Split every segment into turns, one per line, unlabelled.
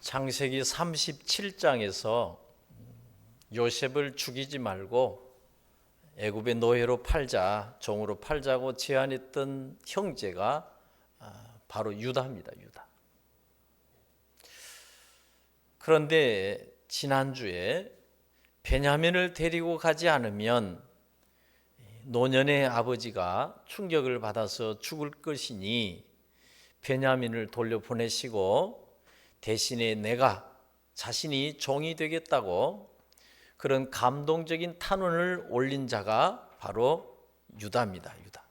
창세기 37장에서 요셉을 죽이지 말고 애굽의 노예로 팔자, 종으로 팔자고 제안했던 형제가 바로 유다입니다. 유다. 그런데 지난주에 베냐민을 데리고 가지 않으면 노년의 아버지가 충격을 받아서 죽을 것이니 베냐민을 돌려보내시고 대신에 내가 자신이 종이 되겠다고 그런 감동적인 탄원을 올린 자가 바로 유다입니다. 유다.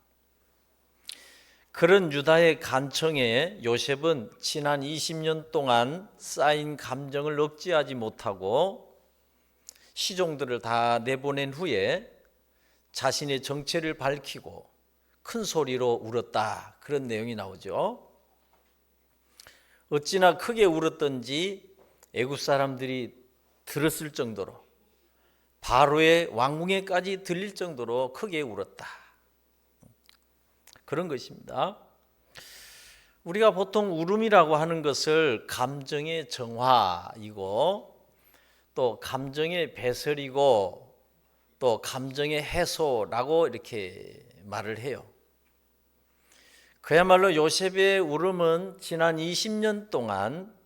그런 유다의 간청에 요셉은 지난 20년 동안 쌓인 감정을 억제하지 못하고 시종들을 다 내보낸 후에 자신의 정체를 밝히고 큰 소리로 울었다. 그런 내용이 나오죠. 어찌나 크게 울었던지 애굽 사람들이 들었을 정도로 바로의 왕궁에까지 들릴 정도로 크게 울었다. 그런 것입니다. 우리가 보통 울음이라고 하는 것을 감정의 정화이고 또 감정의 배설이고 또 감정의 해소라고 이렇게 말을 해요. 그야말로 요셉의 울음은 지난 20년 동안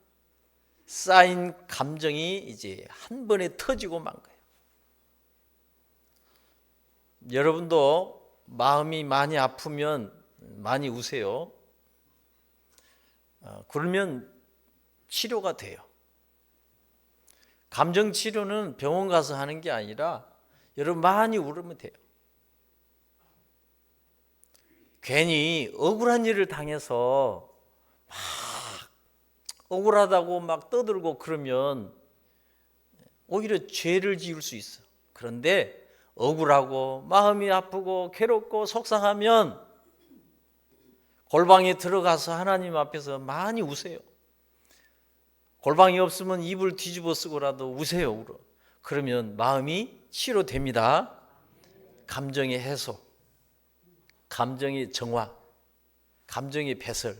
쌓인 감정이 이제 한 번에 터지고 만 거예요. 여러분도 마음이 많이 아프면 많이 우세요. 그러면 치료가 돼요. 감정 치료는 병원 가서 하는 게 아니라 여러분 많이 울으면 돼요. 괜히 억울한 일을 당해서 막 억울하다고 막 떠들고 그러면 오히려 죄를 지을 수 있어. 그런데 억울하고 마음이 아프고 괴롭고 속상하면 골방에 들어가서 하나님 앞에서 많이 우세요. 골방이 없으면 이불 뒤집어 쓰고라도 우세요. 울어. 그러면 마음이 치료됩니다. 감정의 해소, 감정의 정화, 감정의 배설.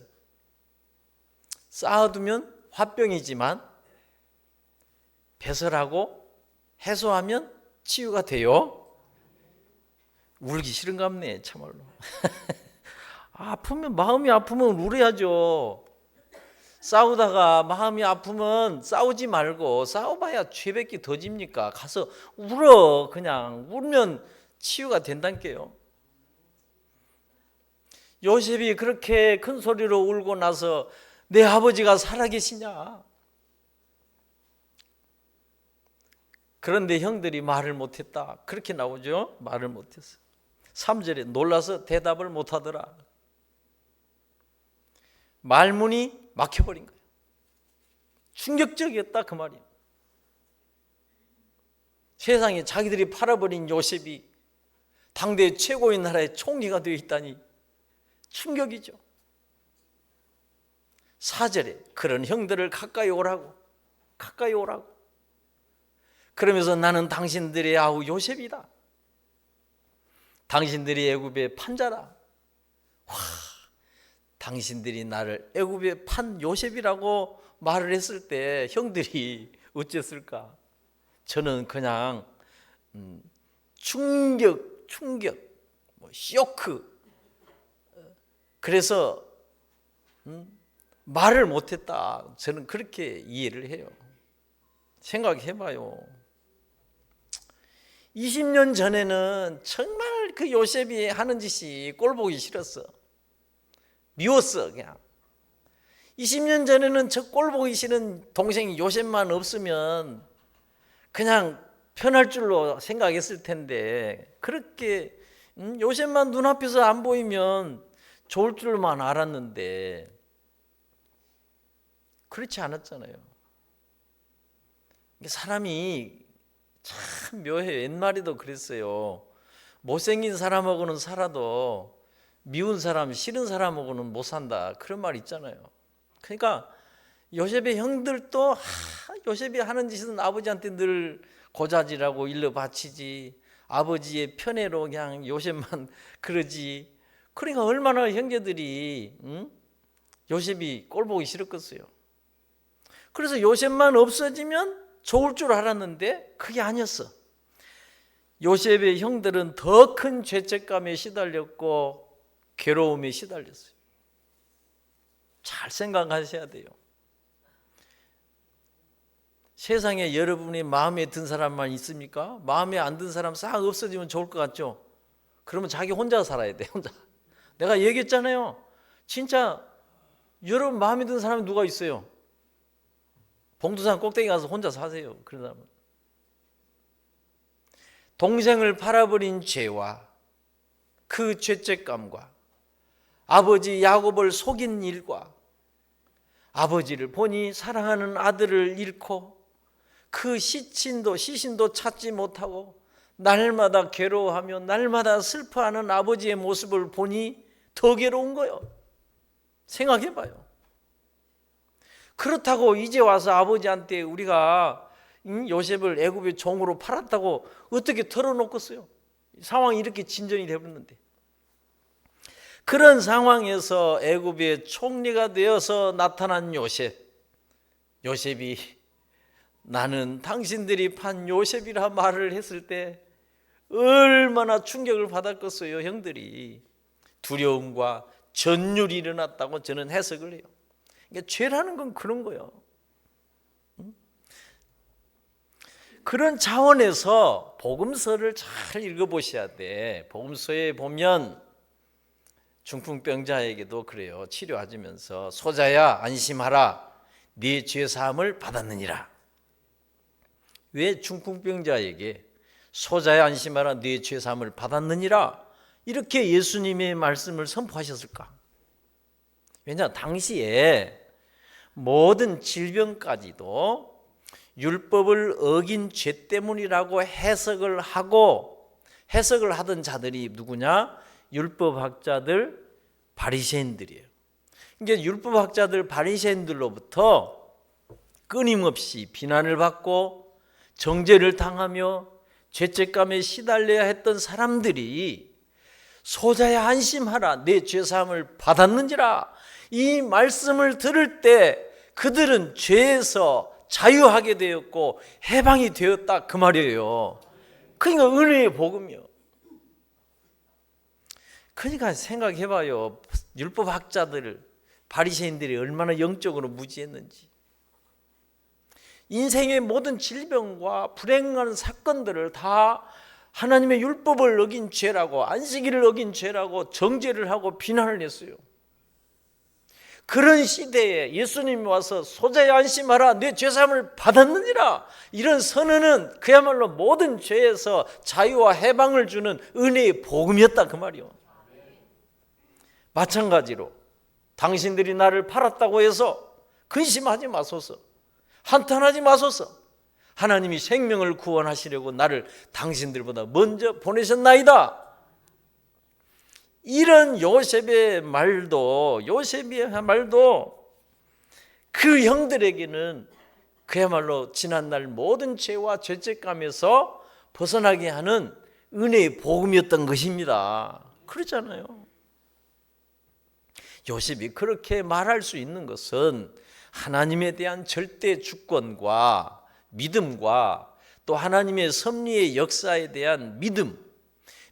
쌓아두면 화병이지만 배설하고 해소하면 치유가 돼요. 울기 싫은가 보네 참말로. 아프면 마음이 아프면 울어야죠. 싸우다가 마음이 아프면 싸우지 말고 싸워봐야 죄밖에 더 집니까? 가서 울어. 그냥 울면 치유가 된다니까요. 요셉이 그렇게 큰 소리로 울고 나서 내 아버지가 살아계시냐? 그런데 형들이 말을 못했다. 그렇게 나오죠. 말을 못했어. 3절에 놀라서 대답을 못하더라. 말문이 막혀버린 거예요. 충격적이었다 그 말이에요. 세상에 자기들이 팔아버린 요셉이 당대 최고의 나라의 총리가 되어 있다니 충격이죠. 4절에 그런 형들을 가까이 오라고 그러면서 나는 당신들의 아우 요셉이다. 당신들이 애굽의 판자라. 와, 당신들이 나를 애굽에 판 요셉이라고 말을 했을 때 형들이 어쨌을까? 저는 그냥 충격, 쇼크. 그래서 말을 못했다. 저는 그렇게 이해를 해요. 생각해봐요. 20년 전에는 정말 그 요셉이 하는 짓이 꼴보기 싫었어. 미웠어 그냥. 20년 전에는 저 꼴보기 싫은 동생이 요셉만 없으면 그냥 편할 줄로 생각했을 텐데 그렇게 요셉만 눈앞에서 안 보이면 좋을 줄만 알았는데 그렇지 않았잖아요. 사람이 참 묘해요. 옛말에도 그랬어요. 못생긴 사람하고는 살아도 미운 사람, 싫은 사람하고는 못 산다. 그런 말 있잖아요. 그러니까 요셉의 형들도 요셉이 하는 짓은 아버지한테 늘 고자질하고 일러 바치지, 아버지의 편애로 그냥 요셉만 그러지. 그러니까 얼마나 형제들이 요셉이 꼴보기 싫었겠어요. 그래서 요셉만 없어지면 좋을 줄 알았는데 그게 아니었어. 요셉의 형들은 더 큰 죄책감에 시달렸고 괴로움에 시달렸어요. 잘 생각하셔야 돼요. 세상에 여러분이 마음에 든 사람만 있습니까? 마음에 안 든 사람 싹 없어지면 좋을 것 같죠? 그러면 자기 혼자 살아야 돼. 혼자. 내가 얘기했잖아요. 진짜 여러분 마음에 든 사람이 누가 있어요? 봉두산 꼭대기 가서 혼자 사세요. 그런 사람은. 동생을 팔아버린 죄와 그 죄책감과 아버지 야곱을 속인 일과 아버지를 보니 사랑하는 아들을 잃고 그 시신도 찾지 못하고 날마다 괴로워하며 날마다 슬퍼하는 아버지의 모습을 보니 더 괴로운 거예요. 생각해봐요. 그렇다고 이제 와서 아버지한테 우리가 요셉을 애굽의 종으로 팔았다고 어떻게 털어놓겠어요? 상황이 이렇게 진전이 되었는데. 그런 상황에서 애굽의 총리가 되어서 나타난 요셉이 나는 당신들이 판 요셉이라 말을 했을 때 얼마나 충격을 받았겠어요. 형들이 두려움과 전율이 일어났다고 저는 해석을 해요. 그러니까 죄라는 건 그런 거예요. 그런 차원에서 복음서를 잘 읽어보셔야 돼. 복음서에 보면 중풍병자에게도 그래요. 치료하시면서 소자야 안심하라 네 죄사함을 받았느니라. 왜 중풍병자에게 소자야 안심하라 네 죄사함을 받았느니라 이렇게 예수님의 말씀을 선포하셨을까? 왜냐 당시에 모든 질병까지도 율법을 어긴 죄 때문이라고 해석을 하던 자들이 누구냐? 율법학자들 바리새인들이에요. 그러니까 율법학자들 바리새인들로부터 끊임없이 비난을 받고 정죄를 당하며 죄책감에 시달려야 했던 사람들이 소자야 안심하라 내 죄사함을 받았는지라 이 말씀을 들을 때 그들은 죄에서 자유하게 되었고 해방이 되었다 그 말이에요. 그러니까 은혜의 복음이요. 그러니까 생각해봐요. 율법학자들 바리새인들이 얼마나 영적으로 무지했는지. 인생의 모든 질병과 불행한 사건들을 다 하나님의 율법을 어긴 죄라고 안식일을 어긴 죄라고 정죄를 하고 비난을 했어요. 그런 시대에 예수님이 와서 소자야 안심하라 내 죄사함을 받았느니라 이런 선언은 그야말로 모든 죄에서 자유와 해방을 주는 은혜의 복음이었다 그 말이요. 마찬가지로 당신들이 나를 팔았다고 해서 근심하지 마소서, 한탄하지 마소서. 하나님이 생명을 구원하시려고 나를 당신들보다 먼저 보내셨나이다. 이런 요셉의 말도 그 형들에게는 그야말로 지난날 모든 죄와 죄책감에서 벗어나게 하는 은혜의 복음이었던 것입니다. 그렇잖아요. 요셉이 그렇게 말할 수 있는 것은 하나님에 대한 절대 주권과 믿음과 또 하나님의 섭리의 역사에 대한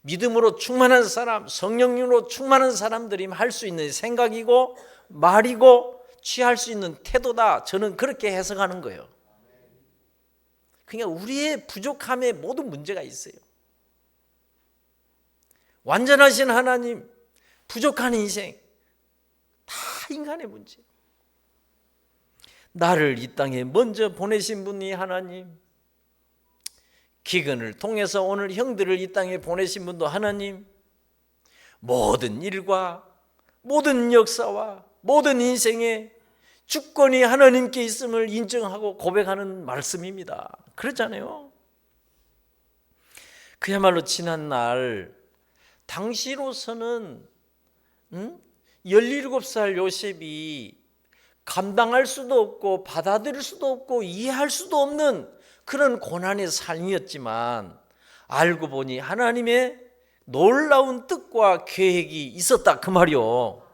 믿음으로 충만한 사람, 성령으로 충만한 사람들이 할 수 있는 생각이고 말이고 취할 수 있는 태도다. 저는 그렇게 해석하는 거예요. 그러니까 우리의 부족함에 모든 문제가 있어요. 완전하신 하나님, 부족한 인생, 다 인간의 문제. 나를 이 땅에 먼저 보내신 분이 하나님, 기근을 통해서 오늘 형들을 이 땅에 보내신 분도 하나님, 모든 일과 모든 역사와 모든 인생의 주권이 하나님께 있음을 인정하고 고백하는 말씀입니다. 그렇잖아요. 그야말로 지난날 당시로서는 17살 요셉이 감당할 수도 없고 받아들일 수도 없고 이해할 수도 없는 그런 고난의 삶이었지만 알고 보니 하나님의 놀라운 뜻과 계획이 있었다 그 말이요.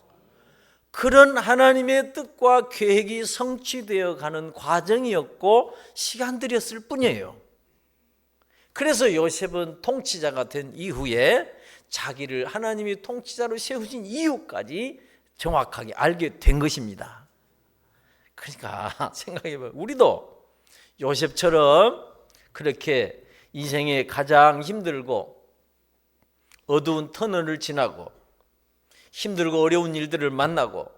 그런 하나님의 뜻과 계획이 성취되어 가는 과정이었고 시간들이었을 뿐이에요. 그래서 요셉은 통치자가 된 이후에 자기를 하나님이 통치자로 세우신 이유까지 정확하게 알게 된 것입니다. 그러니까 생각해봐요. 우리도 요셉처럼 그렇게 인생에 가장 힘들고 어두운 터널을 지나고 힘들고 어려운 일들을 만나고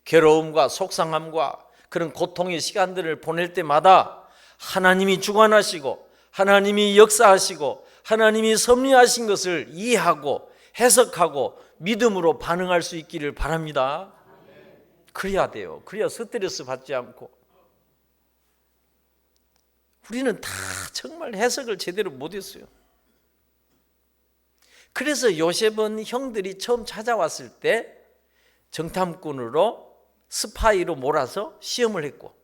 괴로움과 속상함과 그런 고통의 시간들을 보낼 때마다 하나님이 주관하시고 하나님이 역사하시고 하나님이 섭리하신 것을 이해하고 해석하고 믿음으로 반응할 수 있기를 바랍니다. 그래야 돼요. 그래야 스트레스 받지 않고. 우리는 다 정말 해석을 제대로 못했어요. 그래서 요셉은 형들이 처음 찾아왔을 때 정탐꾼으로 스파이로 몰아서 시험을 했고,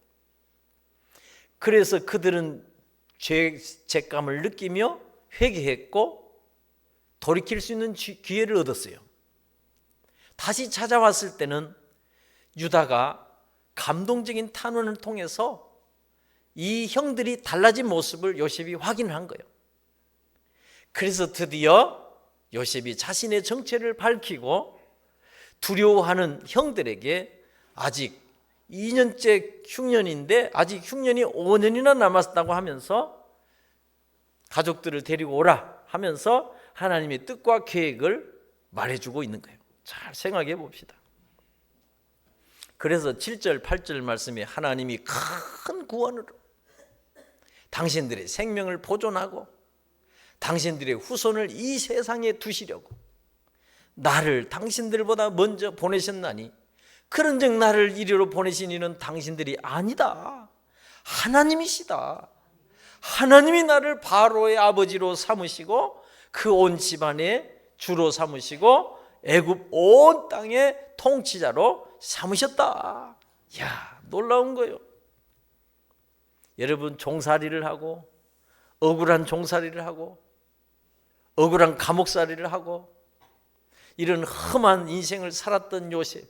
그래서 그들은 죄책감을 느끼며 회개했고 돌이킬 수 있는 기회를 얻었어요. 다시 찾아왔을 때는 유다가 감동적인 탄원을 통해서 이 형들이 달라진 모습을 요셉이 확인한 거예요. 그래서 드디어 요셉이 자신의 정체를 밝히고 두려워하는 형들에게 아직 2년째 흉년인데 아직 흉년이 5년이나 남았다고 하면서 가족들을 데리고 오라 하면서 하나님의 뜻과 계획을 말해주고 있는 거예요. 잘 생각해 봅시다. 그래서 7절 8절 말씀에 하나님이 큰 구원으로 당신들의 생명을 보존하고 당신들의 후손을 이 세상에 두시려고 나를 당신들보다 먼저 보내셨나니 그런즉 나를 이리로 보내신 이는 당신들이 아니다. 하나님이시다. 하나님이 나를 바로의 아버지로 삼으시고 그 온 집안의 주로 삼으시고 애굽 온 땅의 통치자로 삼으셨다. 이야, 놀라운 거예요. 여러분, 종살이를 하고 억울한 종살이를 하고 억울한 감옥살이를 하고 이런 험한 인생을 살았던 요셉,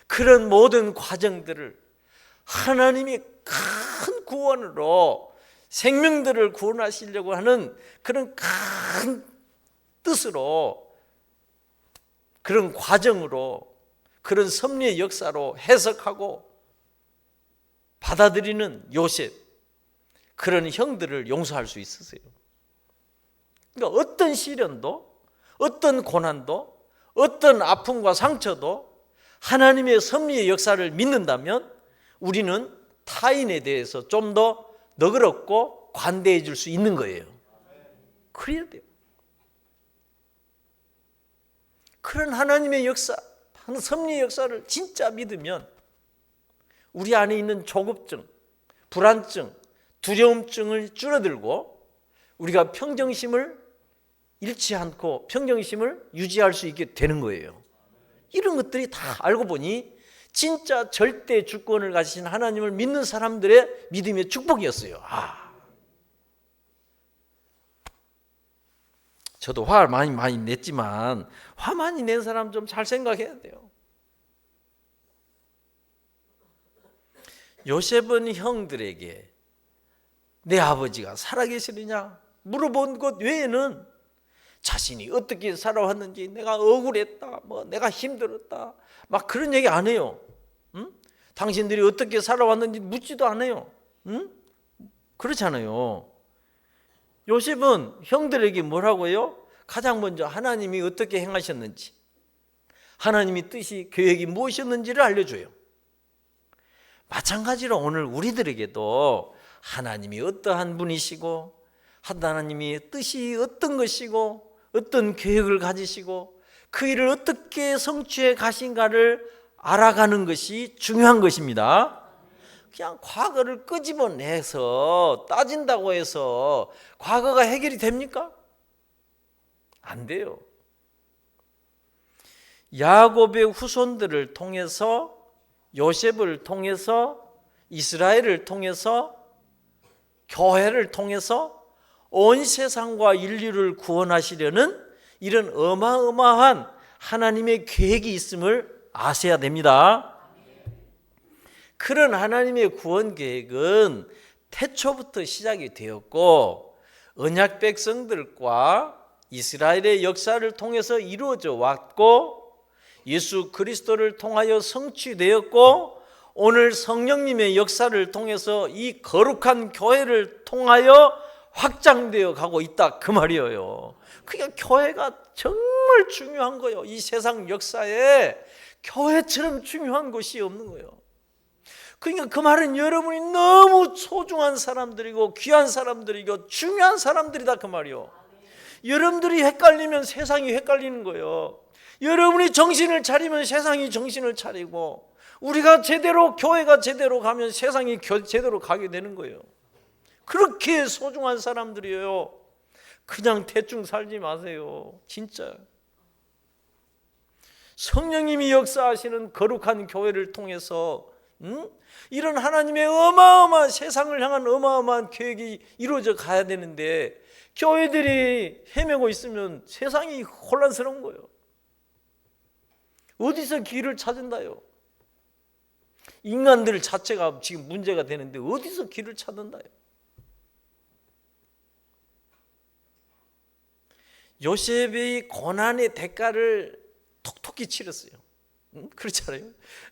그런 모든 과정들을 하나님이 큰 구원으로 생명들을 구원하시려고 하는 그런 큰 뜻으로, 그런 과정으로, 그런 섭리의 역사로 해석하고 받아들이는 요셉, 그런 형들을 용서할 수 있으세요. 그러니까 어떤 시련도, 어떤 고난도, 어떤 아픔과 상처도 하나님의 섭리의 역사를 믿는다면 우리는 타인에 대해서 좀 더 너그럽고 관대해 줄 수 있는 거예요. 그래야 돼요. 그런 하나님의 역사, 섭리의 역사를 진짜 믿으면 우리 안에 있는 조급증, 불안증, 두려움증을 줄어들고 우리가 평정심을 잃지 않고 평정심을 유지할 수 있게 되는 거예요. 이런 것들이 다 알고 보니 진짜 절대 주권을 가지신 하나님을 믿는 사람들의 믿음의 축복이었어요. 저도 화 많이 냈지만 화 많이 낸 사람 좀 잘 생각해야 돼요. 요셉은 형들에게 내 아버지가 살아계시느냐 물어본 것 외에는 자신이 어떻게 살아왔는지, 내가 억울했다, 내가 힘들었다, 막 그런 얘기 안 해요. 응? 당신들이 어떻게 살아왔는지 묻지도 않아요. 응? 그렇잖아요. 요셉은 형들에게 뭐라고요? 가장 먼저 하나님이 어떻게 행하셨는지, 하나님의 뜻이, 계획이 무엇이었는지를 알려줘요. 마찬가지로 오늘 우리들에게도 하나님이 어떠한 분이시고 하나님의 뜻이 어떤 것이고 어떤 계획을 가지시고 그 일을 어떻게 성취해 가신가를 알아가는 것이 중요한 것입니다. 그냥 과거를 끄집어내서 따진다고 해서 과거가 해결이 됩니까? 안 돼요. 야곱의 후손들을 통해서, 요셉을 통해서, 이스라엘을 통해서, 교회를 통해서 온 세상과 인류를 구원하시려는 이런 어마어마한 하나님의 계획이 있음을 아셔야 됩니다. 그런 하나님의 구원 계획은 태초부터 시작이 되었고 언약 백성들과 이스라엘의 역사를 통해서 이루어져 왔고 예수 그리스도를 통하여 성취되었고 오늘 성령님의 역사를 통해서 이 거룩한 교회를 통하여 확장되어 가고 있다 그 말이에요. 그러니까 교회가 정말 중요한 거예요. 이 세상 역사에 교회처럼 중요한 것이 없는 거예요. 그러니까 그 말은 여러분이 너무 소중한 사람들이고 귀한 사람들이고 중요한 사람들이다 그 말이에요. 여러분들이 헷갈리면 세상이 헷갈리는 거예요. 여러분이 정신을 차리면 세상이 정신을 차리고 우리가 제대로 교회가 제대로 가면 세상이 제대로 가게 되는 거예요. 그렇게 소중한 사람들이에요. 그냥 대충 살지 마세요. 진짜 성령님이 역사하시는 거룩한 교회를 통해서 이런 하나님의 어마어마한 세상을 향한 어마어마한 계획이 이루어져 가야 되는데 교회들이 헤매고 있으면 세상이 혼란스러운 거예요. 어디서 길을 찾은다요? 인간들 자체가 지금 문제가 되는데 어디서 길을 찾는다요? 요셉이 고난의 대가를 톡톡히 치렀어요. 그렇잖아요.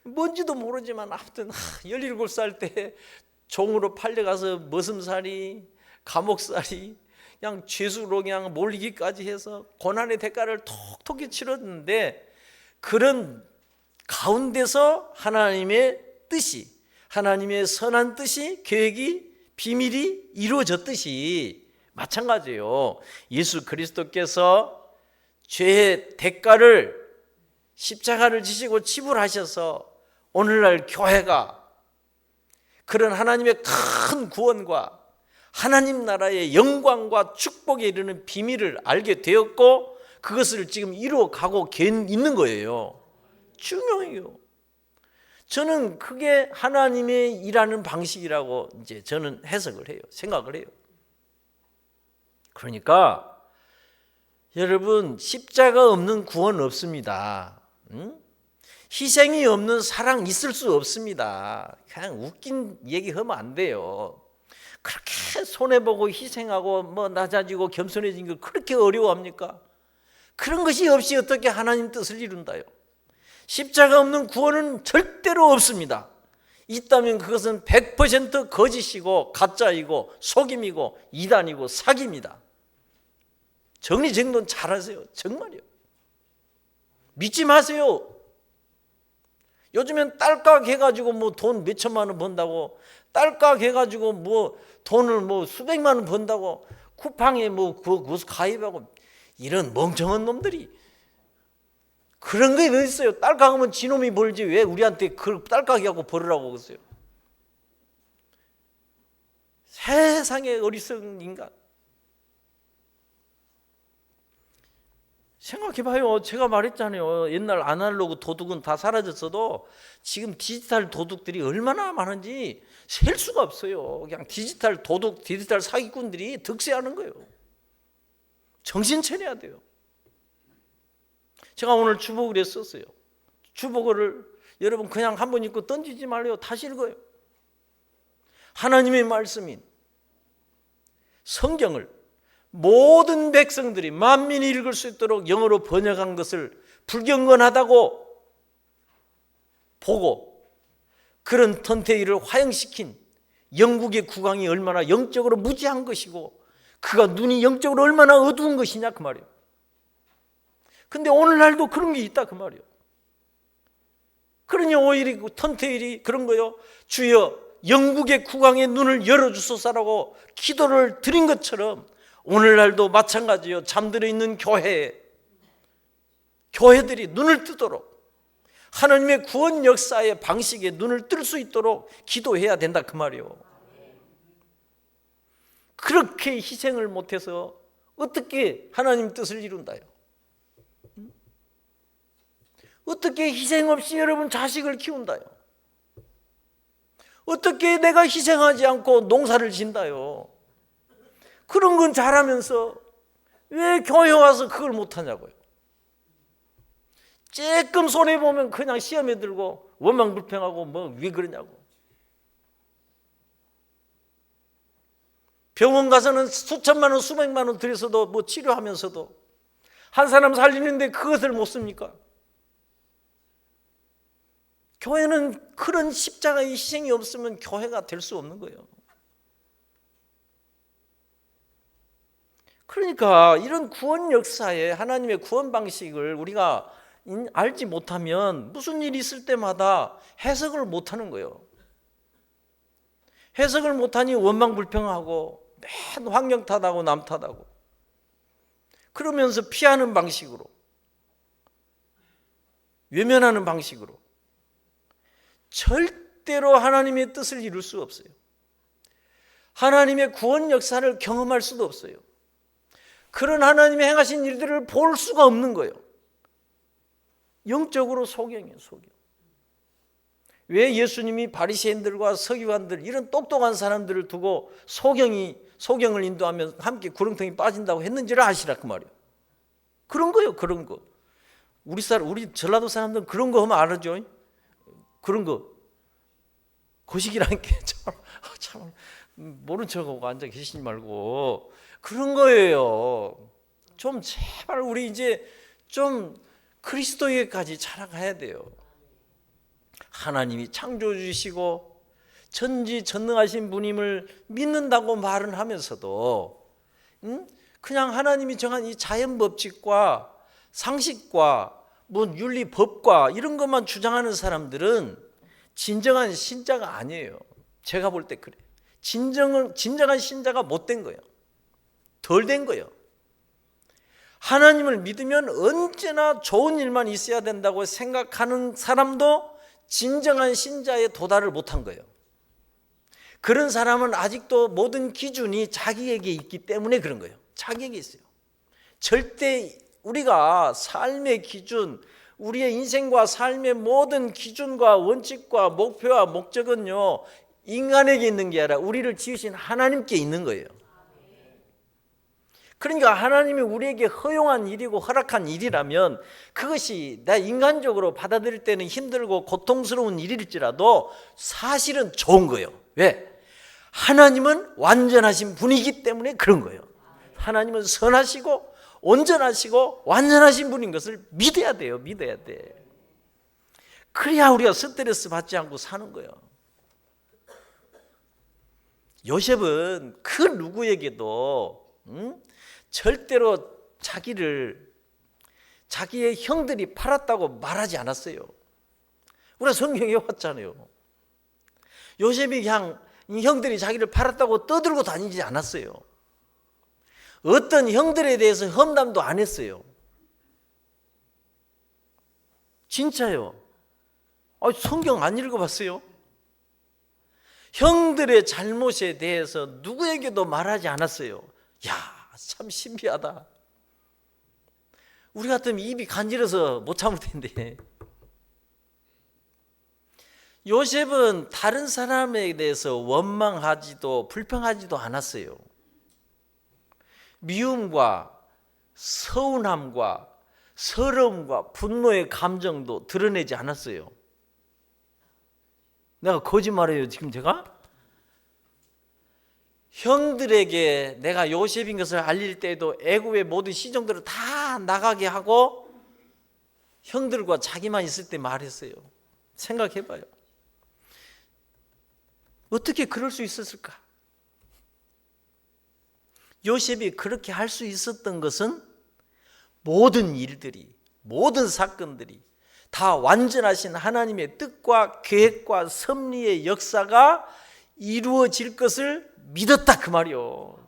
뭔지도 모르지만 아무튼 17살 때 종으로 팔려가서 머슴살이, 감옥살이, 그냥 죄수로 그냥 몰리기까지 해서 고난의 대가를 톡톡히 치렀는데 그런 가운데서 하나님의 뜻이, 하나님의 선한 뜻이, 계획이, 비밀이 이루어졌듯이 마찬가지예요. 예수 그리스도께서 죄의 대가를 십자가를 지시고 지불하셔서 오늘날 교회가 그런 하나님의 큰 구원과 하나님 나라의 영광과 축복에 이르는 비밀을 알게 되었고 그것을 지금 이루어가고 있는 거예요. 중요해요. 저는 그게 하나님의 일하는 방식이라고 이제 저는 해석을 해요. 생각을 해요. 그러니까 여러분 십자가 없는 구원 없습니다. 희생이 없는 사랑 있을 수 없습니다. 그냥 웃긴 얘기하면 안 돼요. 그렇게 손해보고 희생하고 뭐 낮아지고 겸손해진 걸 그렇게 어려워합니까? 그런 것이 없이 어떻게 하나님 뜻을 이룬다요? 십자가 없는 구원은 절대로 없습니다. 있다면 그것은 100% 거짓이고 가짜이고 속임이고 이단이고 사기입니다. 정리정돈 잘하세요. 정말이요. 믿지 마세요. 요즘엔 딸깍 해가지고 뭐 돈 몇천만 원 번다고, 딸깍 해가지고 뭐 돈을 뭐 수백만 원 번다고, 쿠팡에 뭐 그것을 가입하고, 이런 멍청한 놈들이 그런 게 왜 있어요? 딸깍하면 지놈이 벌지 왜 우리한테 그 딸깍이하고 벌으라고 그랬어요? 세상의 어리석은 인간. 생각해봐요. 제가 말했잖아요. 옛날 아날로그 도둑은 다 사라졌어도 지금 디지털 도둑들이 얼마나 많은지 셀 수가 없어요. 그냥 디지털 도둑, 디지털 사기꾼들이 득세하는 거예요. 정신 차려야 돼요. 제가 오늘 주보글에 썼어요. 주보글을 여러분 그냥 한번 읽고 던지지 말아요. 다시 읽어요. 하나님의 말씀인 성경을 모든 백성들이 만민이 읽을 수 있도록 영어로 번역한 것을 불경건하다고 보고 그런 턴테이를 화형시킨 영국의 국왕이 얼마나 영적으로 무지한 것이고 그가 눈이 영적으로 얼마나 어두운 것이냐 그 말이에요. 근데 오늘날도 그런 게 있다 그 말이에요. 그러니 오히려 턴테일이 그런 거요. 주여 영국의 국왕의 눈을 열어주소서라고 기도를 드린 것처럼 오늘날도 마찬가지요. 잠들어 있는 교회들이 눈을 뜨도록 하나님의 구원 역사의 방식에 눈을 뜰 수 있도록 기도해야 된다 그 말이에요. 그렇게 희생을 못해서 어떻게 하나님 뜻을 이룬다요? 어떻게 희생 없이 여러분 자식을 키운다요? 어떻게 내가 희생하지 않고 농사를 진다요? 그런 건 잘하면서 왜 교회 와서 그걸 못하냐고요? 조금 손해보면 그냥 시험에 들고 원망불평하고 뭐 왜 그러냐고. 병원 가서는 수천만 원 수백만 원 들여서도 뭐 치료하면서도 한 사람 살리는데 그것을 못 씁니까? 교회는 그런 십자가의 희생이 없으면 교회가 될 수 없는 거예요. 그러니까 이런 구원 역사에 하나님의 구원 방식을 우리가 알지 못하면 무슨 일이 있을 때마다 해석을 못하는 거예요. 해석을 못하니 원망불평하고 맨 환경 탓하고 남 탓하고 그러면서 피하는 방식으로 외면하는 방식으로 절대로 하나님의 뜻을 이룰 수 없어요. 하나님의 구원 역사를 경험할 수도 없어요. 그런 하나님의 행하신 일들을 볼 수가 없는 거예요. 영적으로 소경이에요, 소경. 왜 예수님이 바리새인들과 서기관들 이런 똑똑한 사람들을 두고 소경을 인도하면 함께 구렁텅이 빠진다고 했는지를 아시라 그 말이에요. 그런 거예요, 그런 거. 우리 전라도 사람들은 그런 거 하면 알아죠. 그런 거 거시기라는 게 참 모른 척하고 앉아 계시지 말고 그런 거예요. 좀 제발 우리 이제 좀 그리스도에까지 자라가야 돼요. 하나님이 창조주시고 전지전능하신 분임을 믿는다고 말은 하면서도 그냥 하나님이 정한 이 자연 법칙과 상식과 뭐 윤리 법과 이런 것만 주장하는 사람들은 진정한 신자가 아니에요. 제가 볼 때 그래. 진정한 신자가 못된 거예요. 덜 된 거예요. 하나님을 믿으면 언제나 좋은 일만 있어야 된다고 생각하는 사람도 진정한 신자에 도달을 못한 거예요. 그런 사람은 아직도 모든 기준이 자기에게 있기 때문에 그런 거예요. 자기에게 있어요. 절대 우리가 삶의 기준, 우리의 인생과 삶의 모든 기준과 원칙과 목표와 목적은요, 인간에게 있는 게 아니라 우리를 지으신 하나님께 있는 거예요. 그러니까 하나님이 우리에게 허용한 일이고 허락한 일이라면 그것이 나 인간적으로 받아들일 때는 힘들고 고통스러운 일일지라도 사실은 좋은 거예요. 왜? 하나님은 완전하신 분이기 때문에 그런 거예요. 하나님은 선하시고 온전하시고 완전하신 분인 것을 믿어야 돼요. 믿어야 돼. 그래야 우리가 스트레스 받지 않고 사는 거예요. 요셉은 그 누구에게도 절대로 자기의 형들이 팔았다고 말하지 않았어요. 우리가 성경에 왔잖아요. 요셉이 그냥 형들이 자기를 팔았다고 떠들고 다니지 않았어요. 어떤 형들에 대해서 험담도 안 했어요. 진짜요. 성경 안 읽어봤어요? 형들의 잘못에 대해서 누구에게도 말하지 않았어요. 야, 참 신비하다. 우리 같으면 입이 간지러서 못 참을 텐데. 요셉은 다른 사람에 대해서 원망하지도 불평하지도 않았어요. 미움과 서운함과 서러움과 분노의 감정도 드러내지 않았어요. 내가 거짓말해요 지금 제가? 형들에게 내가 요셉인 것을 알릴 때에도 애굽의 모든 시종들을 다 나가게 하고 형들과 자기만 있을 때 말했어요. 생각해봐요. 어떻게 그럴 수 있었을까? 요셉이 그렇게 할 수 있었던 것은 모든 일들이, 모든 사건들이 다 완전하신 하나님의 뜻과 계획과 섭리의 역사가 이루어질 것을 믿었다 그 말이요.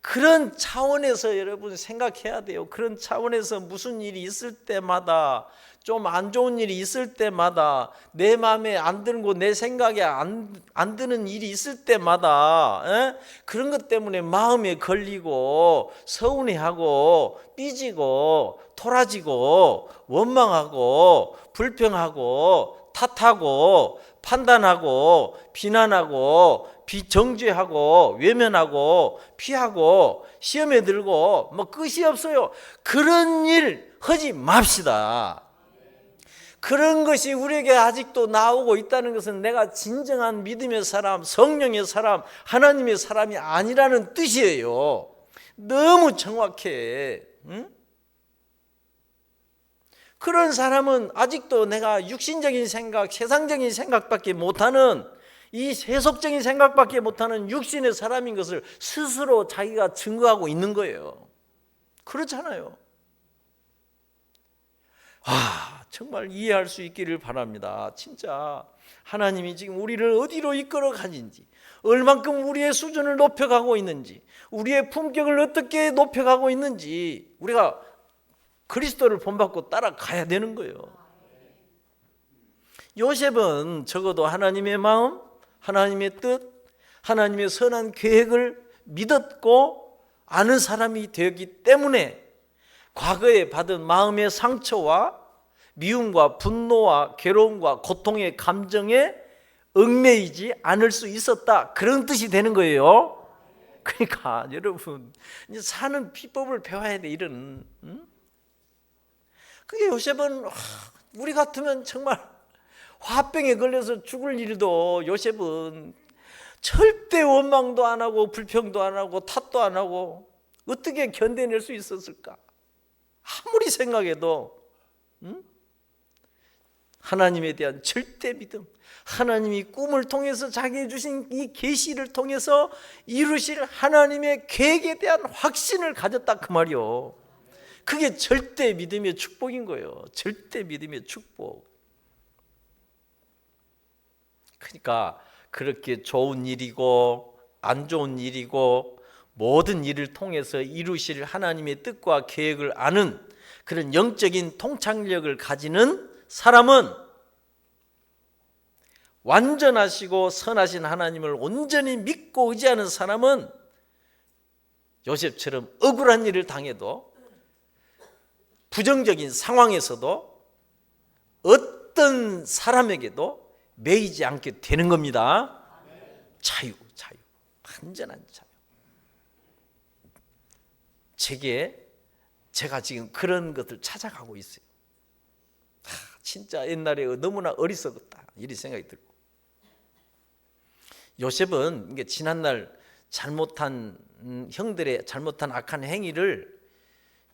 그런 차원에서 여러분 생각해야 돼요. 그런 차원에서 무슨 일이 있을 때마다, 좀 안 좋은 일이 있을 때마다, 내 마음에 안 드는 거, 내 생각에 안 드는 일이 있을 때마다 그런 것 때문에 마음에 걸리고 서운해하고 삐지고 토라지고 원망하고 불평하고 탓하고 판단하고 비난하고 정죄하고 외면하고 피하고 시험에 들고 뭐 끝이 없어요. 그런 일 하지 맙시다. 그런 것이 우리에게 아직도 나오고 있다는 것은 내가 진정한 믿음의 사람, 성령의 사람, 하나님의 사람이 아니라는 뜻이에요. 너무 정확해. 응? 그런 사람은 아직도 내가 육신적인 생각, 세상적인 생각밖에 못하는, 이 세속적인 생각밖에 못하는 육신의 사람인 것을 스스로 자기가 증거하고 있는 거예요. 그렇잖아요. 정말 이해할 수 있기를 바랍니다. 진짜 하나님이 지금 우리를 어디로 이끌어 가는지, 얼만큼 우리의 수준을 높여가고 있는지, 우리의 품격을 어떻게 높여가고 있는지 우리가 그리스도를 본받고 따라가야 되는 거예요. 요셉은 적어도 하나님의 마음, 하나님의 뜻, 하나님의 선한 계획을 믿었고 아는 사람이 되었기 때문에 과거에 받은 마음의 상처와 미움과 분노와 괴로움과 고통의 감정에 얽매이지 않을 수 있었다, 그런 뜻이 되는 거예요. 그러니까 여러분, 이제 사는 비법을 배워야 돼. 이런 그게 요셉은 우리 같으면 정말 화병에 걸려서 죽을 일도 요셉은 절대 원망도 안 하고 불평도 안 하고 탓도 안 하고 어떻게 견뎌낼 수 있었을까? 아무리 생각해도 하나님에 대한 절대 믿음, 하나님이 꿈을 통해서 자기에 주신 이 계시를 통해서 이루실 하나님의 계획에 대한 확신을 가졌다, 그 말이요. 그게 절대 믿음의 축복인 거예요. 절대 믿음의 축복. 그러니까 그렇게 좋은 일이고 안 좋은 일이고 모든 일을 통해서 이루실 하나님의 뜻과 계획을 아는 그런 영적인 통찰력을 가지는 사람은, 완전하시고 선하신 하나님을 온전히 믿고 의지하는 사람은 요셉처럼 억울한 일을 당해도, 부정적인 상황에서도 어떤 사람에게도 매이지 않게 되는 겁니다. 자유, 완전한 자유. 제가 지금 그런 것을 찾아가고 있어요. 진짜 옛날에 너무나 어리석었다, 이런 생각이 들고. 요셉은 이게 지난날 잘못한 형들의 잘못한 악한 행위를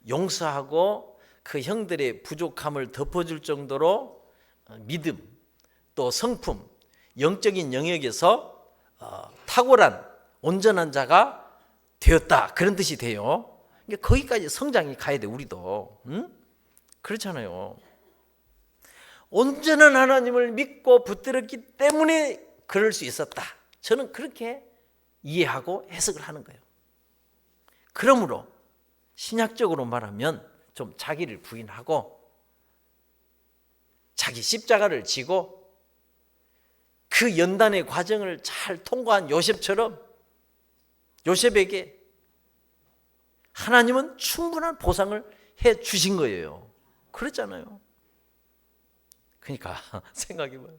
용서하고 그 형들의 부족함을 덮어줄 정도로 믿음, 또 성품, 영적인 영역에서 탁월한 온전한 자가 되었다, 그런 뜻이 돼요. 거기까지 성장이 가야 돼, 우리도. 그렇잖아요. 온전한 하나님을 믿고 붙들었기 때문에 그럴 수 있었다, 저는 그렇게 이해하고 해석을 하는 거예요. 그러므로 신약적으로 말하면 좀 자기를 부인하고 자기 십자가를 지고 그 연단의 과정을 잘 통과한 요셉처럼 요셉에게 하나님은 충분한 보상을 해 주신 거예요. 그랬잖아요. 그러니까 생각해봐요.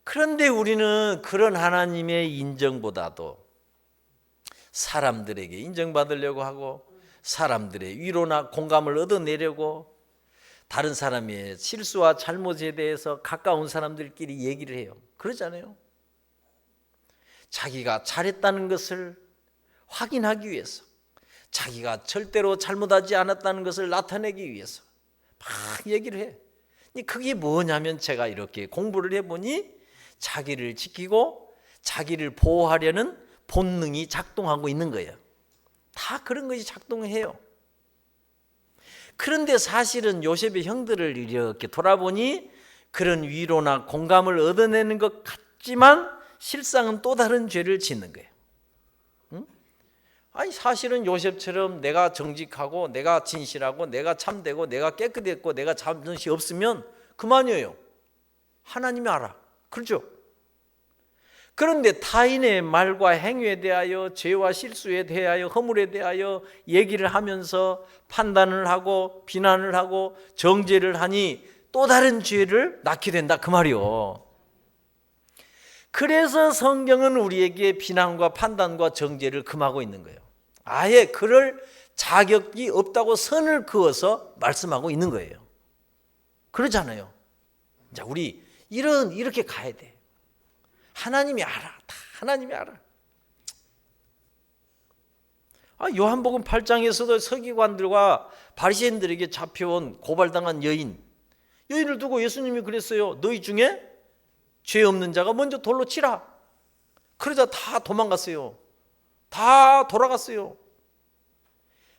그런데 우리는 그런 하나님의 인정보다도 사람들에게 인정받으려고 하고 사람들의 위로나 공감을 얻어내려고 다른 사람의 실수와 잘못에 대해서 가까운 사람들끼리 얘기를 해요. 그러잖아요. 자기가 잘했다는 것을 확인하기 위해서, 자기가 절대로 잘못하지 않았다는 것을 나타내기 위해서 막 얘기를 해. 그게 뭐냐면, 제가 이렇게 공부를 해보니 자기를 지키고 자기를 보호하려는 본능이 작동하고 있는 거예요. 다 그런 것이 작동해요. 그런데 사실은 요셉의 형들을 이렇게 돌아보니 그런 위로나 공감을 얻어내는 것 같지만 실상은 또 다른 죄를 짓는 거예요. 아니, 사실은 요셉처럼 내가 정직하고 내가 진실하고 내가 참되고 내가 깨끗했고 내가 잘못이 없으면 그만이에요. 하나님이 알아. 그렇죠? 그런데 타인의 말과 행위에 대하여, 죄와 실수에 대하여, 허물에 대하여 얘기를 하면서 판단을 하고 비난을 하고 정죄를 하니 또 다른 죄를 낳게 된다, 그 말이요. 그래서 성경은 우리에게 비난과 판단과 정죄를 금하고 있는 거예요. 아예 그럴 자격이 없다고 선을 그어서 말씀하고 있는 거예요. 그러잖아요. 자, 우리 이렇게 가야 돼. 하나님이 알아. 다 하나님이 알아. 요한복음 8장에서도 서기관들과 바리새인들에게 잡혀온 고발당한 여인을 두고 예수님이 그랬어요. 너희 중에 죄 없는 자가 먼저 돌로 치라. 그러자 다 도망갔어요. 다 돌아갔어요.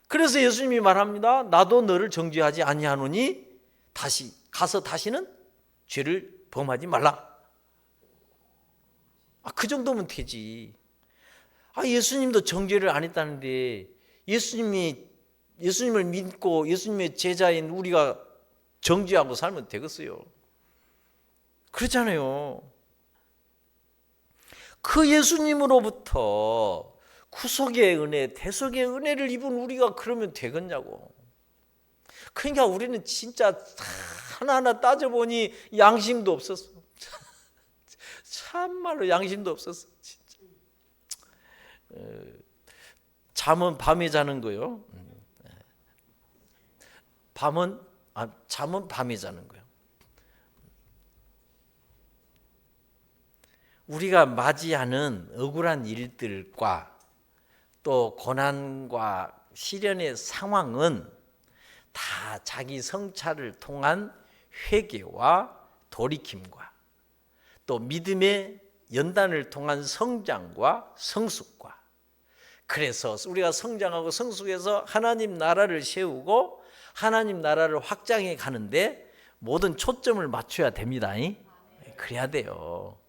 그래서 예수님이 말합니다. 나도 너를 정죄하지 아니하노니 다시 가서 다시는 죄를 범하지 말라. 그 정도면 되지. 예수님도 정죄를 안 했다는데 예수님을 믿고 예수님의 제자인 우리가 정죄하고 살면 되겠어요? 그렇잖아요. 그 예수님으로부터 구속의 은혜, 대속의 은혜를 입은 우리가 그러면 되겠냐고. 그러니까 우리는 진짜 하나하나 따져보니 양심도 없었어. 참말로 양심도 없었어. 진짜. 잠은 밤에 자는 거요. 잠은 밤에 자는 거예요. 우리가 맞이하는 억울한 일들과 또 고난과 시련의 상황은 다 자기 성찰을 통한 회개와 돌이킴과 또 믿음의 연단을 통한 성장과 성숙과, 그래서 우리가 성장하고 성숙해서 하나님 나라를 세우고 하나님 나라를 확장해 가는데 모든 초점을 맞춰야 됩니다. 그래야 돼요.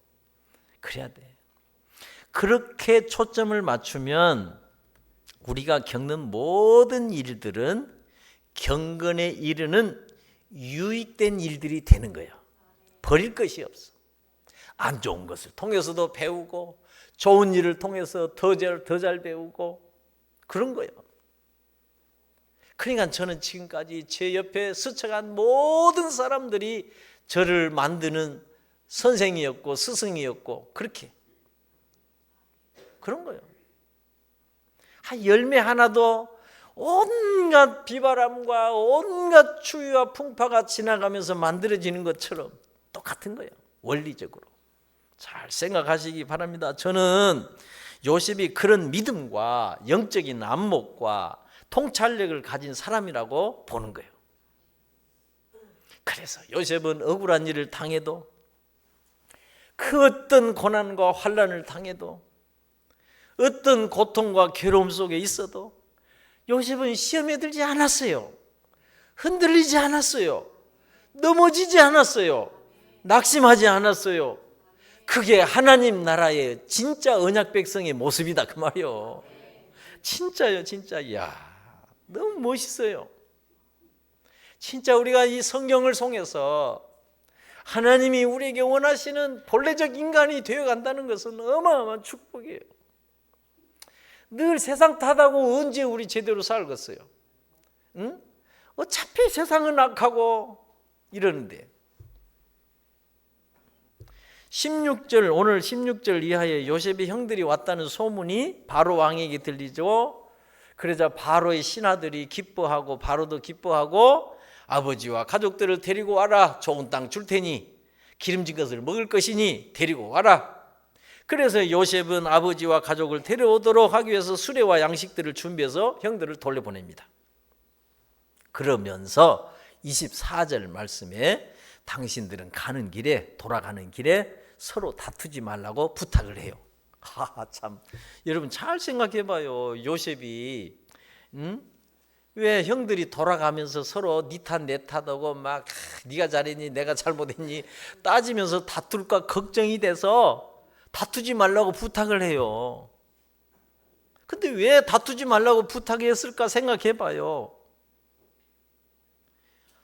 그래야 돼. 그렇게 초점을 맞추면 우리가 겪는 모든 일들은 경건에 이르는 유익된 일들이 되는 거예요. 버릴 것이 없어. 안 좋은 것을 통해서도 배우고 좋은 일을 통해서 더 잘 배우고 그런 거예요. 그러니까 저는 지금까지 제 옆에 스쳐간 모든 사람들이 저를 만드는 선생이었고 스승이었고 그렇게 그런 거예요. 열매 하나도 온갖 비바람과 온갖 추위와 풍파가 지나가면서 만들어지는 것처럼 똑같은 거예요. 원리적으로 잘 생각하시기 바랍니다. 저는 요셉이 그런 믿음과 영적인 안목과 통찰력을 가진 사람이라고 보는 거예요. 그래서 요셉은 억울한 일을 당해도 그 어떤 고난과 환난을 당해도 어떤 고통과 괴로움 속에 있어도 요셉은 시험에 들지 않았어요. 흔들리지 않았어요. 넘어지지 않았어요. 낙심하지 않았어요. 그게 하나님 나라의 진짜 언약 백성의 모습이다 그 말이요. 진짜요, 진짜. 이야, 너무 멋있어요. 진짜 우리가 이 성경을 통해서 하나님이 우리에게 원하시는 본래적 인간이 되어간다는 것은 어마어마한 축복이에요. 늘 세상 탓하고 언제 우리 제대로 살겠어요? 응? 어차피 세상은 악하고 이러는데 16절 오늘 16절 이하에 요셉의 형들이 왔다는 소문이 바로 왕에게 들리죠. 그러자 바로의 신하들이 기뻐하고 바로도 기뻐하고 아버지와 가족들을 데리고 와라. 좋은 땅 줄 테니 기름진 것을 먹을 것이니 데리고 와라. 그래서 요셉은 아버지와 가족을 데려오도록 하기 위해서 수레와 양식들을 준비해서 형들을 돌려보냅니다. 그러면서 24절 말씀에 당신들은 가는 길에 돌아가는 길에 서로 다투지 말라고 부탁을 해요. 참 여러분 잘 생각해봐요. 요셉이 왜 형들이 돌아가면서 서로 니 탓 내 탓하고 막 네가 잘했니 내가 잘못했니 따지면서 다툴까 걱정이 돼서 다투지 말라고 부탁을 해요. 근데 왜 다투지 말라고 부탁했을까 생각해봐요.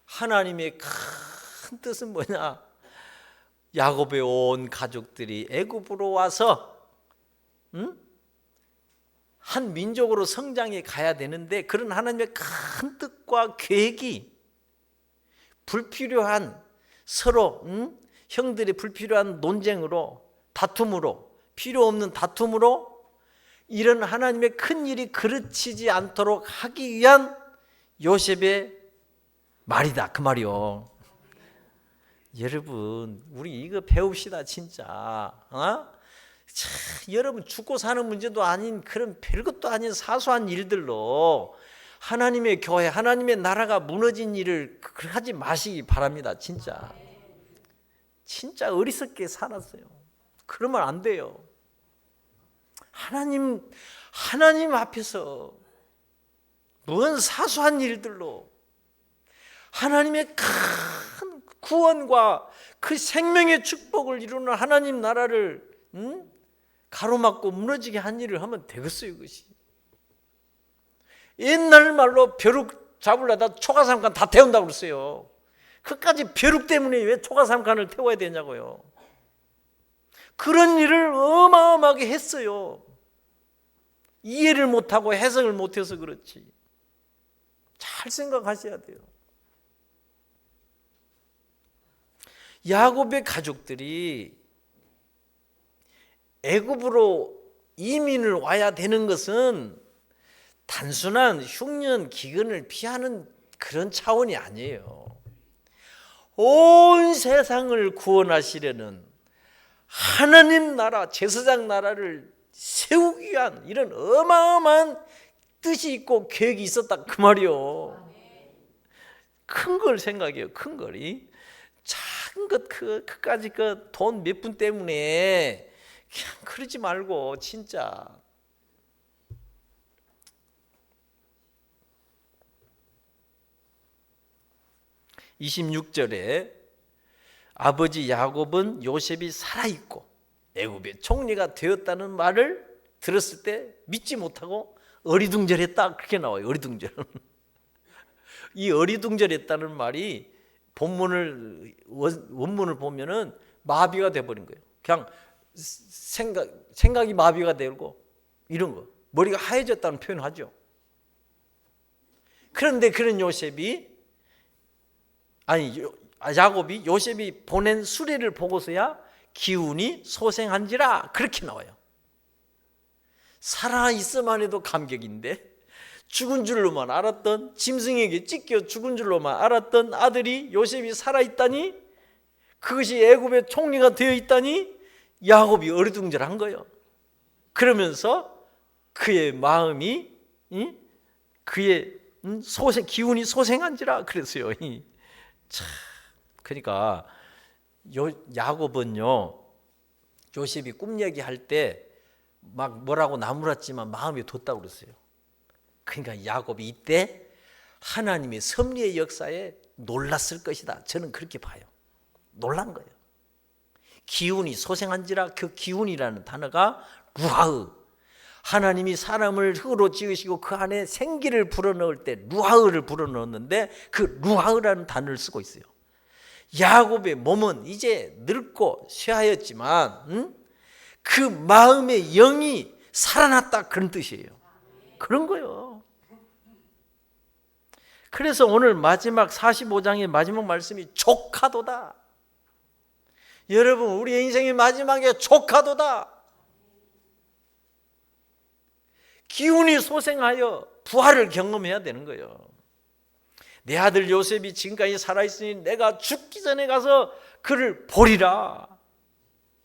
하나님의 큰 뜻은 뭐냐? 야곱의 온 가족들이 애굽으로 와서 한 민족으로 성장해 가야 되는데 그런 하나님의 큰 뜻과 계획이 불필요한 서로 형들의 불필요한 논쟁으로 다툼으로, 필요 없는 다툼으로 이런 하나님의 큰 일이 그르치지 않도록 하기 위한 요셉의 말이다, 그 말이요. 여러분, 우리 이거 배웁시다, 진짜. 여러분, 죽고 사는 문제도 아닌 그런 별것도 아닌 사소한 일들로 하나님의 교회, 하나님의 나라가 무너진 일을 하지 마시기 바랍니다. 진짜 어리석게 살았어요. 그러면 안 돼요. 하나님 앞에서 뭔 사소한 일들로 하나님의 큰 구원과 그 생명의 축복을 이루는 하나님 나라를 가로막고 무너지게 한 일을 하면 되겠어요, 이것이. 옛날 말로 벼룩 잡으려다 초가삼간 다 태운다고 그랬어요. 그까지 벼룩 때문에 왜 초가삼간을 태워야 되냐고요. 그런 일을 어마어마하게 했어요. 이해를 못하고 해석을 못해서 그렇지. 잘 생각하셔야 돼요. 야곱의 가족들이 애굽으로 이민을 와야 되는 것은 단순한 흉년 기근을 피하는 그런 차원이 아니에요. 온 세상을 구원하시려는 하나님 나라, 제사장 나라를 세우기 위한 이런 어마어마한 뜻이 있고 계획이 있었다, 그 말이요. 큰 걸 생각해요. 큰 거리. 작은 것 그까지 그 돈 몇 푼 때문에 그냥 그러지 말고 진짜. (26절에) 아버지 야곱은 요셉이 살아있고 애굽의 총리가 되었다는 말을 들었을 때 믿지 못하고 어리둥절했다, 그렇게 나와요. 어리둥절. 이 어리둥절했다는 말이 원문을 보면은 마비가 돼버린 거예요. 그냥 생각이 마비가 되고 이런 거, 머리가 하얘졌다는 표현을 하죠. 그런데 그런 야곱이 요셉이 보낸 수레를 보고서야 기운이 소생한지라, 그렇게 나와요. 살아있으만 해도 감격인데 죽은 줄로만 알았던, 짐승에게 찢겨 죽은 줄로만 알았던 아들이 요셉이 살아있다니, 그것이 애굽의 총리가 되어 있다니 야곱이 어리둥절한 거예요. 그러면서 그의 마음이 그의 기운이 소생한지라 그랬어요. 그러니까 야곱은요, 요셉이 꿈 얘기할 때 막 뭐라고 나무랐지만 마음에 뒀다고 그랬어요. 그러니까 야곱이 이때 하나님의 섭리의 역사에 놀랐을 것이다, 저는 그렇게 봐요. 놀란 거예요. 기운이 소생한지라, 그 기운이라는 단어가 루하흐, 하나님이 사람을 흙으로 지으시고 그 안에 생기를 불어넣을 때 루하흐를 불어넣었는데 그 루하흐라는 단어를 쓰고 있어요. 야곱의 몸은 이제 늙고 쇠하였지만 그 마음의 영이 살아났다, 그런 뜻이에요. 그런 거예요. 그래서 오늘 마지막 45장의 마지막 말씀이 조카도다. 여러분, 우리의 인생의 마지막에 조카도다. 기운이 소생하여 부활을 경험해야 되는 거예요. 내 아들 요셉이 지금까지 살아있으니 내가 죽기 전에 가서 그를 보리라.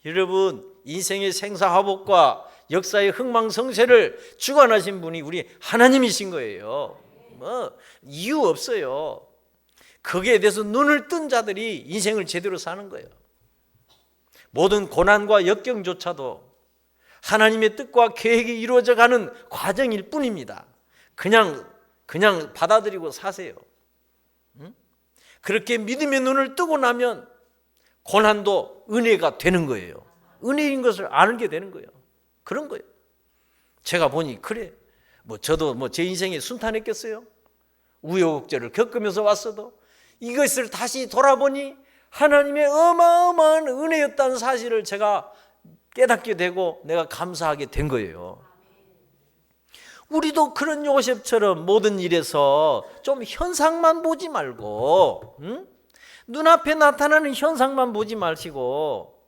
여러분, 인생의 생사화복과 역사의 흥망성쇠를 주관하신 분이 우리 하나님이신 거예요. 이유 없어요. 거기에 대해서 눈을 뜬 자들이 인생을 제대로 사는 거예요. 모든 고난과 역경조차도 하나님의 뜻과 계획이 이루어져가는 과정일 뿐입니다. 그냥 받아들이고 사세요. 그렇게 믿음의 눈을 뜨고 나면 고난도 은혜가 되는 거예요. 은혜인 것을 알게 되는 거예요. 그런 거예요. 제가 보니 그래. 저도 제 인생에 순탄했겠어요? 우여곡절을 겪으면서 왔어도 이것을 다시 돌아보니 하나님의 어마어마한 은혜였다는 사실을 제가 깨닫게 되고 내가 감사하게 된 거예요. 우리도 그런 요셉처럼 모든 일에서 좀 현상만 보지 말고, 눈앞에 나타나는 현상만 보지 마시고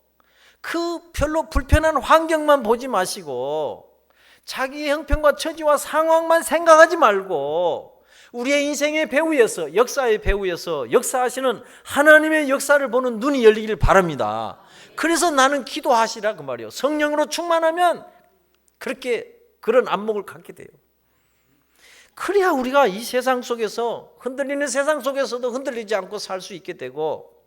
그 별로 불편한 환경만 보지 마시고 자기의 형편과 처지와 상황만 생각하지 말고 우리의 인생의 배후에서, 역사의 배후에서 역사하시는 하나님의 역사를 보는 눈이 열리길 바랍니다. 그래서 나는 기도하시라 그 말이에요. 성령으로 충만하면 그렇게 그런 안목을 갖게 돼요. 그래야 우리가 이 세상 속에서, 흔들리는 세상 속에서도 흔들리지 않고 살 수 있게 되고,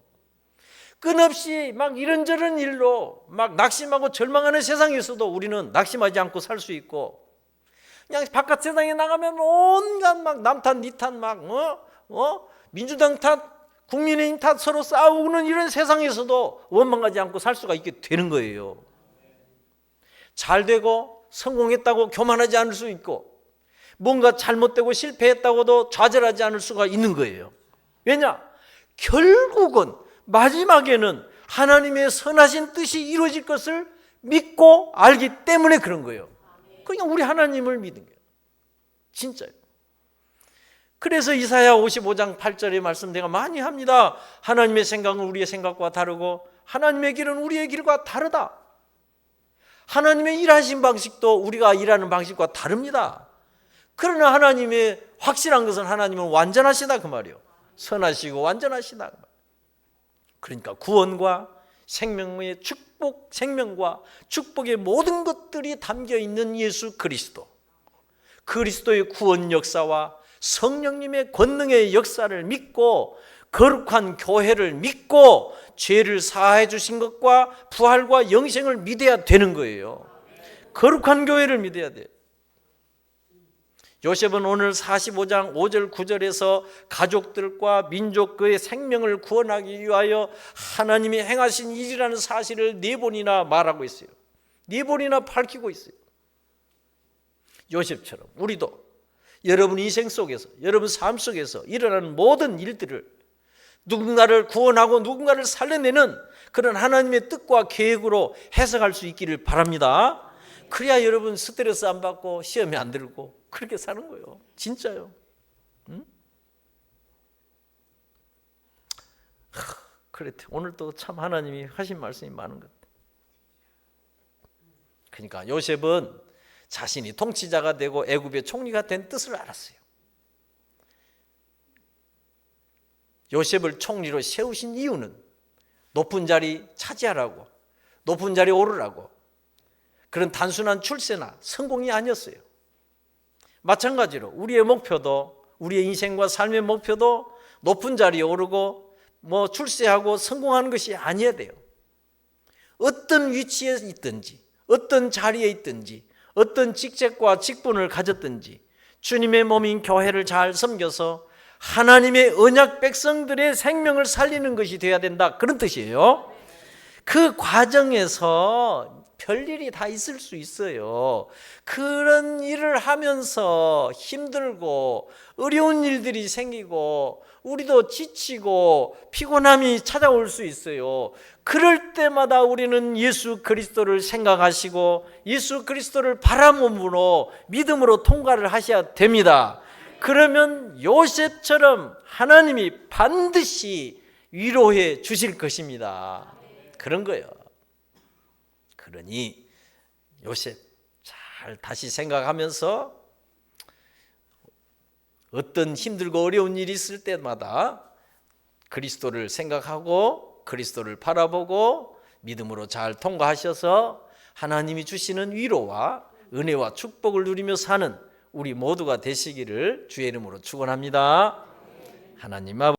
끝없이 막 이런저런 일로 막 낙심하고 절망하는 세상에서도 우리는 낙심하지 않고 살 수 있고, 그냥 바깥 세상에 나가면 온갖 막 남탓 니탓 막 민주당 탓 국민의힘 탓 서로 싸우는 이런 세상에서도 원망하지 않고 살 수가 있게 되는 거예요. 잘 되고 성공했다고 교만하지 않을 수 있고, 뭔가 잘못되고 실패했다고도 좌절하지 않을 수가 있는 거예요. 왜냐? 결국은 마지막에는 하나님의 선하신 뜻이 이루어질 것을 믿고 알기 때문에 그런 거예요. 그냥 우리 하나님을 믿는 거예요. 진짜요. 그래서 이사야 55장 8절의 말씀 내가 많이 합니다. 하나님의 생각은 우리의 생각과 다르고 하나님의 길은 우리의 길과 다르다. 하나님의 일하신 방식도 우리가 일하는 방식과 다릅니다. 그러나 하나님의 확실한 것은 하나님은 완전하시다 그 말이에요. 선하시고 완전하시다. 그러니까 구원과 생명의 축복, 생명과 축복의 모든 것들이 담겨 있는 예수 그리스도, 그리스도의 구원 역사와 성령님의 권능의 역사를 믿고 거룩한 교회를 믿고 죄를 사하해 주신 것과 부활과 영생을 믿어야 되는 거예요. 거룩한 교회를 믿어야 돼요. 요셉은 오늘 45장 5절 9절에서 가족들과 민족 그의 생명을 구원하기 위하여 하나님이 행하신 일이라는 사실을 4번이나 말하고 있어요. 4번이나 밝히고 있어요. 요셉처럼 우리도 여러분 인생 속에서, 여러분 삶 속에서 일어나는 모든 일들을 누군가를 구원하고 누군가를 살려내는 그런 하나님의 뜻과 계획으로 해석할 수 있기를 바랍니다. 그래야 여러분 스트레스 안 받고 시험에 안 들고 그렇게 사는 거예요. 진짜요. 응? 그래, 오늘도 참 하나님이 하신 말씀이 많은 것 같아요. 그러니까 요셉은 자신이 통치자가 되고 애굽의 총리가 된 뜻을 알았어요. 요셉을 총리로 세우신 이유는 높은 자리 차지하라고, 높은 자리에 오르라고, 그런 단순한 출세나 성공이 아니었어요. 마찬가지로 우리의 목표도, 우리의 인생과 삶의 목표도 높은 자리에 오르고 출세하고 성공하는 것이 아니어야 돼요. 어떤 위치에 있든지, 어떤 자리에 있든지, 어떤 직책과 직분을 가졌든지 주님의 몸인 교회를 잘 섬겨서 하나님의 언약 백성들의 생명을 살리는 것이 되어야 된다, 그런 뜻이에요. 그 과정에서 별일이 다 있을 수 있어요. 그런 일을 하면서 힘들고 어려운 일들이 생기고 우리도 지치고 피곤함이 찾아올 수 있어요. 그럴 때마다 우리는 예수 그리스도를 생각하시고 예수 그리스도를 바라봄으로 믿음으로 통과를 하셔야 됩니다. 그러면 요셉처럼 하나님이 반드시 위로해 주실 것입니다. 그런 거예요. 그러니 요셉 잘 다시 생각하면서 어떤 힘들고 어려운 일이 있을 때마다 그리스도를 생각하고 그리스도를 바라보고 믿음으로 잘 통과하셔서 하나님이 주시는 위로와 은혜와 축복을 누리며 사는 우리 모두가 되시기를 주의 이름으로 축원합니다. 하나님 아버지,